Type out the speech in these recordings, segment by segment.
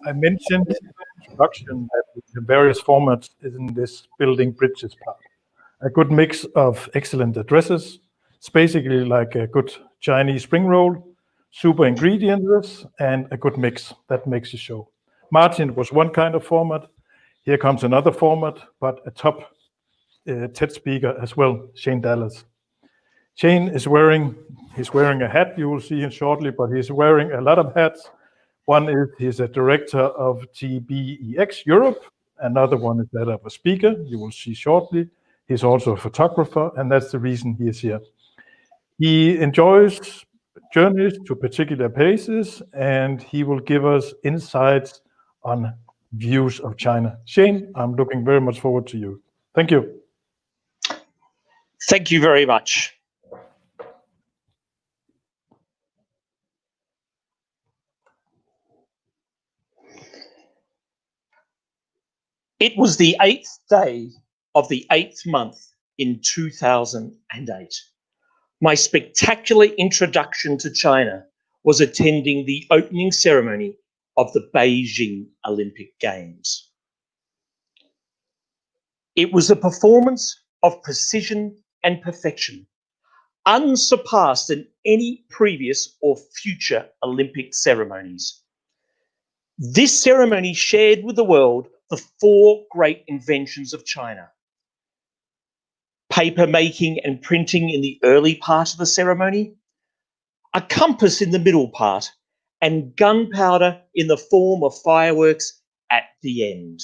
I mentioned in the introduction that the various formats is in this building bridges part. A good mix of excellent addresses. It's basically like a good Chinese spring roll, super ingredients, and a good mix that makes a show. Martin was one kind of format. Here comes another format, but a top TED speaker as well, Shane Dallas. Shane is wearing a hat, you will see him shortly, but he's wearing a lot of hats. One is he's a director of GBEX Europe. Another one is that of a speaker, you will see shortly. He's also a photographer, and that's the reason he is here. He enjoys journeys to particular places, and he will give us insights on views of China. Shane, I'm looking very much forward to you. Thank you. Thank you very much. It was the 8th day of the 8th month in 2008. My spectacular introduction to China was attending the opening ceremony of the Beijing Olympic Games. It was a performance of precision and perfection, unsurpassed in any previous or future Olympic ceremonies. This ceremony shared with the world the 4 great inventions of China. Paper making and printing in the early part of the ceremony, a compass in the middle part, and gunpowder in the form of fireworks at the end.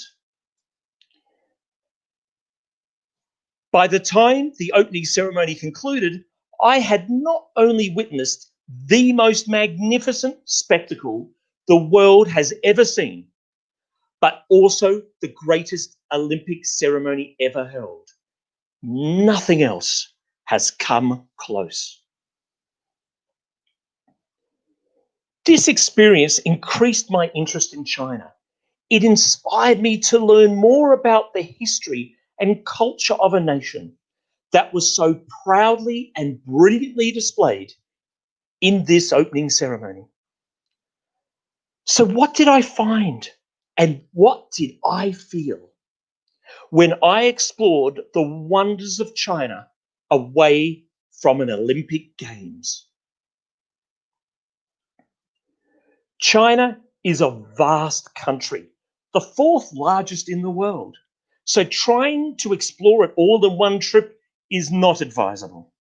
By the time the opening ceremony concluded, I had not only witnessed the most magnificent spectacle the world has ever seen, but also the greatest Olympic ceremony ever held. Nothing else has come close. This experience increased my interest in China. It inspired me to learn more about the history and culture of a nation that was so proudly and brilliantly displayed in this opening ceremony. So what did I find and what did I feel when I explored the wonders of China away from an Olympic Games? China is a vast country, the 4th largest in the world. So trying to explore it all in one trip is not advisable.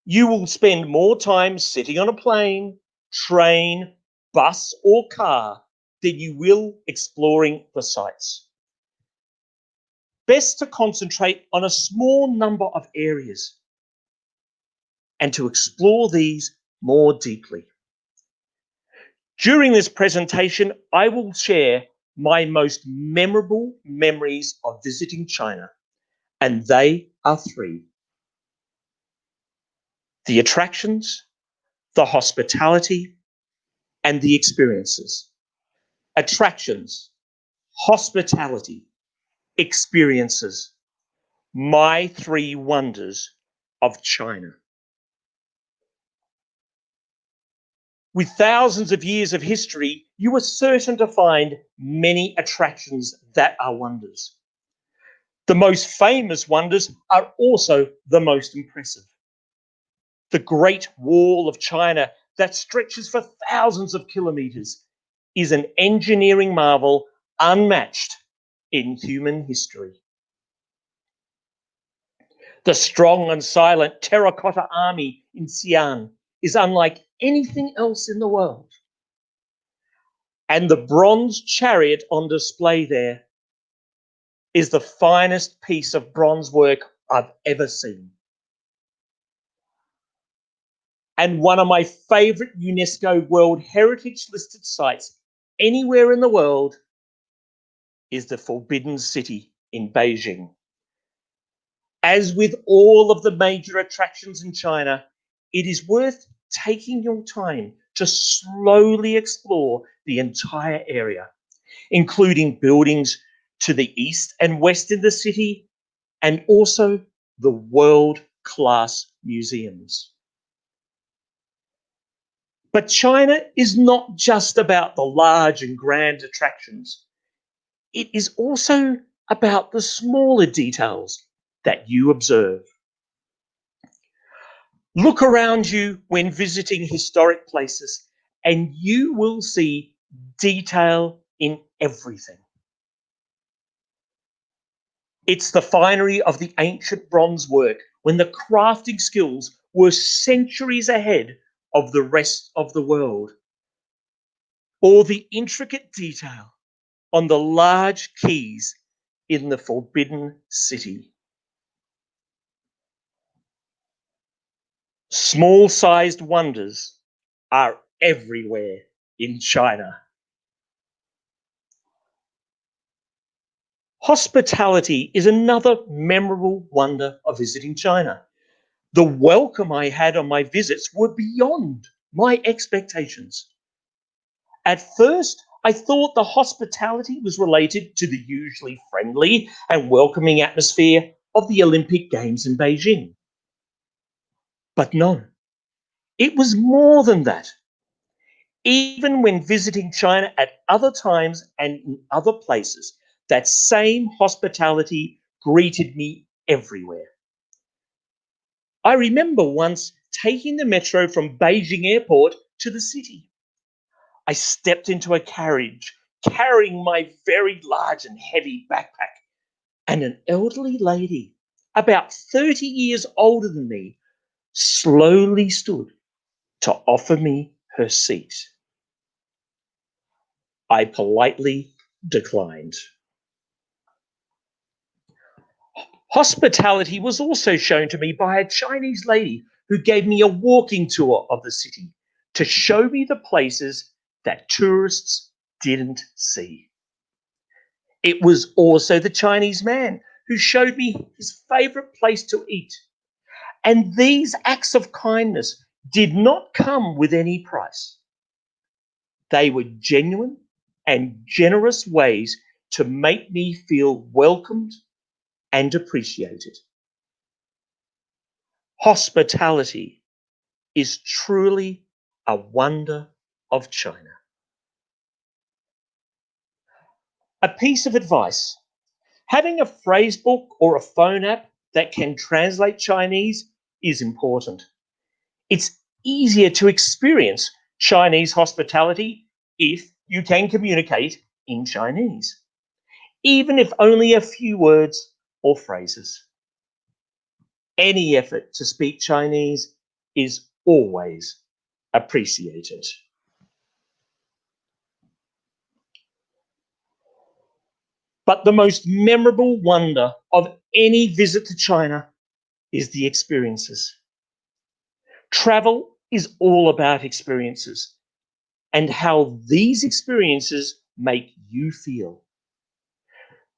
You will spend more time sitting on a plane, train, bus, or car than you will exploring the sites. Best to concentrate on a small number of areas and to explore these more deeply. During this presentation, I will share my most memorable memories of visiting China, and they are 3. The attractions, the hospitality, and the experiences. Attractions, hospitality, experiences. My 3 wonders of China. With thousands of years of history, you are certain to find many attractions that are wonders. The most famous wonders are also the most impressive. The Great Wall of China that stretches for thousands of kilometers is an engineering marvel unmatched in human history. The strong and silent terracotta army in Xi'an is unlike anything else in the world. And the bronze chariot on display there is the finest piece of bronze work I've ever seen. And one of my favorite UNESCO World Heritage listed sites anywhere in the world is the Forbidden City in Beijing. As with all of the major attractions in China, it is worth taking your time to slowly explore the entire area, including buildings to the east and west in the city, and also the world-class museums. But China is not just about the large and grand attractions. It is also about the smaller details that you observe. Look around you when visiting historic places, and you will see detail in everything. It's the finery of the ancient bronze work when the crafting skills were centuries ahead of the rest of the world, or the intricate detail on the large keys in the Forbidden City. Small-sized wonders are everywhere in China. Hospitality is another memorable wonder of visiting China. The welcome I had on my visits were beyond my expectations. At first, I thought the hospitality was related to the usually friendly and welcoming atmosphere of the Olympic Games in Beijing. But no, it was more than that. Even when visiting China at other times and in other places, that same hospitality greeted me everywhere. I remember once taking the metro from Beijing airport to the city. I stepped into a carriage carrying my very large and heavy backpack, and an elderly lady, about 30 years older than me, slowly stood to offer me her seat. I politely declined. Hospitality was also shown to me by a Chinese lady who gave me a walking tour of the city to show me the places that tourists didn't see. It was also the Chinese man who showed me his favorite place to eat. And these acts of kindness did not come with any price. They were genuine and generous ways to make me feel welcomed and appreciated. Hospitality is truly a wonder of China. A piece of advice: having a phrase book or a phone app that can translate Chinese is important. It's easier to experience Chinese hospitality if you can communicate in Chinese, even if only a few words or phrases. Any effort to speak Chinese is always appreciated. But the most memorable wonder of any visit to China is the experiences. Travel is all about experiences and how these experiences make you feel.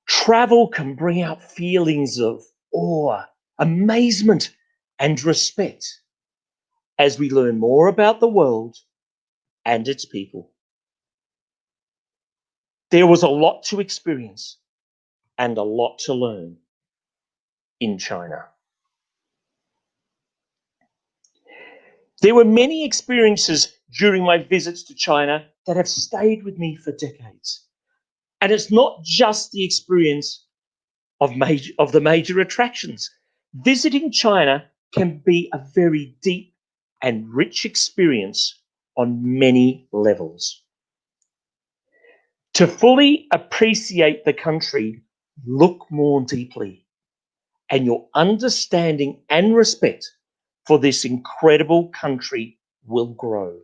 Travel can bring out feelings of awe, amazement, and respect as we learn more about the world and its people. There was a lot to experience and a lot to learn in China. There were many experiences during my visits to China that have stayed with me for decades. And it's not just the experience of the major attractions. Visiting China can be a very deep and rich experience on many levels. To fully appreciate the country, look more deeply, and your understanding and respect for this incredible country will grow.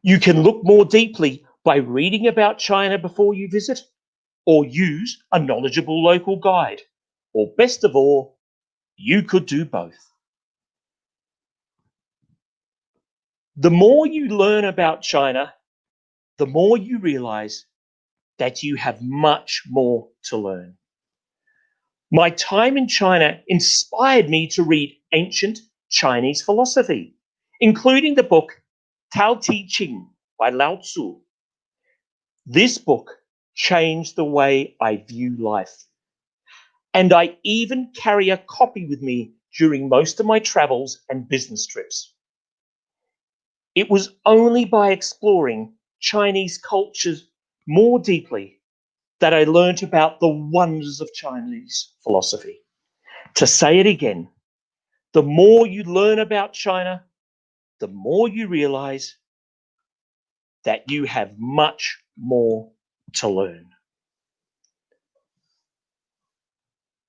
You can look more deeply by reading about China before you visit, or use a knowledgeable local guide, or best of all, you could do both. The more you learn about China, the more you realize that you have much more to learn. My time in China inspired me to read ancient Chinese philosophy, including the book Tao Te Ching by Lao Tzu. This book changed the way I view life. And I even carry a copy with me during most of my travels and business trips. It was only by exploring Chinese cultures more deeply that I learnt about the wonders of Chinese philosophy. To say it again, the more you learn about China, the more you realize that you have much more to learn.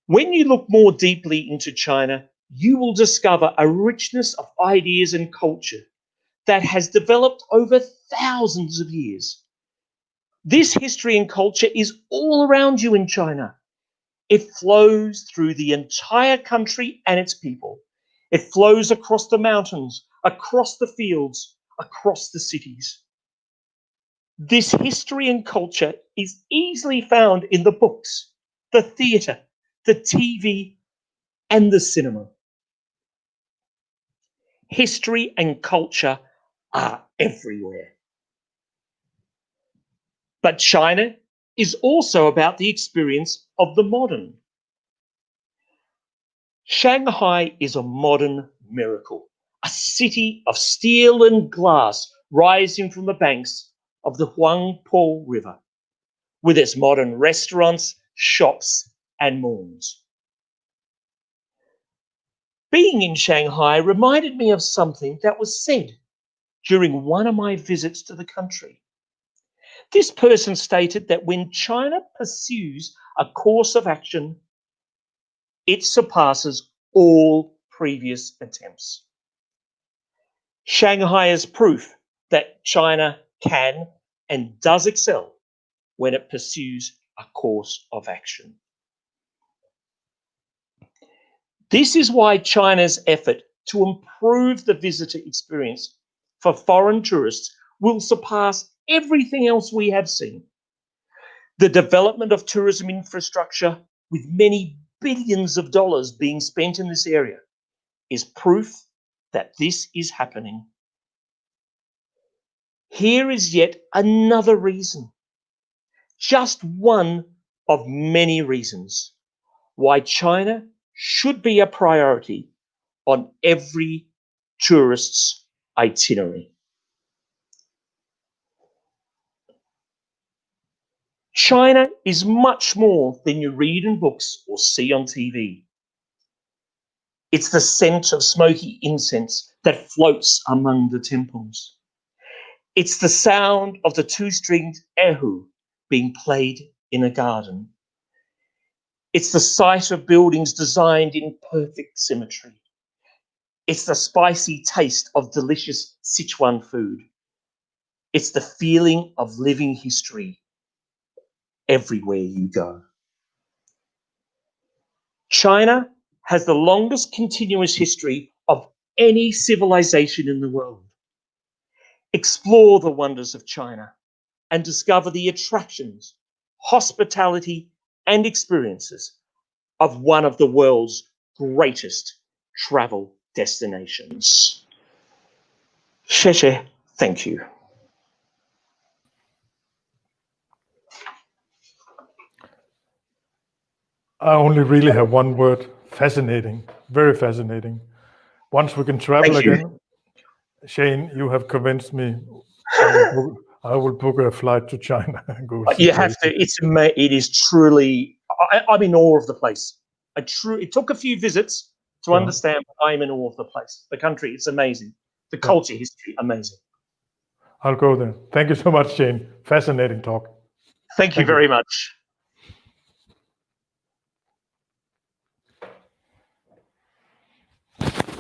When you look more deeply into China, you will discover a richness of ideas and culture that has developed over thousands of years. This history and culture is all around you in China. It flows through the entire country and its people. It flows across the mountains, across the fields, across the cities. This history and culture is easily found in the books, the theatre, the TV, and the cinema. History and culture are everywhere. But China is also about the experience of the modern. Shanghai is a modern miracle, a city of steel and glass rising from the banks of the Huangpu River, with its modern restaurants, shops, and malls. Being in Shanghai reminded me of something that was said during one of my visits to the country. This person stated that when China pursues a course of action, it surpasses all previous attempts. Shanghai is proof that China can and does excel when it pursues a course of action. This is why China's effort to improve the visitor experience for foreign tourists will surpass everything else we have seen. The development of tourism infrastructure, with many billions of dollars being spent in this area, is proof that this is happening. Here is yet another reason, just one of many reasons, why China should be a priority on every tourist's itinerary. China is much more than you read in books or see on TV. It's the scent of smoky incense that floats among the temples. It's the sound of the two-stringed erhu being played in a garden. It's the sight of buildings designed in perfect symmetry. It's the spicy taste of delicious Sichuan food. It's the feeling of living history everywhere you go. China has the longest continuous history of any civilization in the world. Explore the wonders of China and discover the attractions, hospitality, and experiences of one of the world's greatest travel destinations. 谢谢, thank you. I only really have one word: fascinating, very fascinating. Once we can travel Thank you. again, Shane, you have convinced me. I will book a flight to China and go see. You have to. It is truly. I'm in awe of the place. It took a few visits to understand. I'm in awe of the place. The country, it's amazing. The culture, history, amazing. I'll go there. Thank you so much, Shane. Fascinating talk. Thank you very much.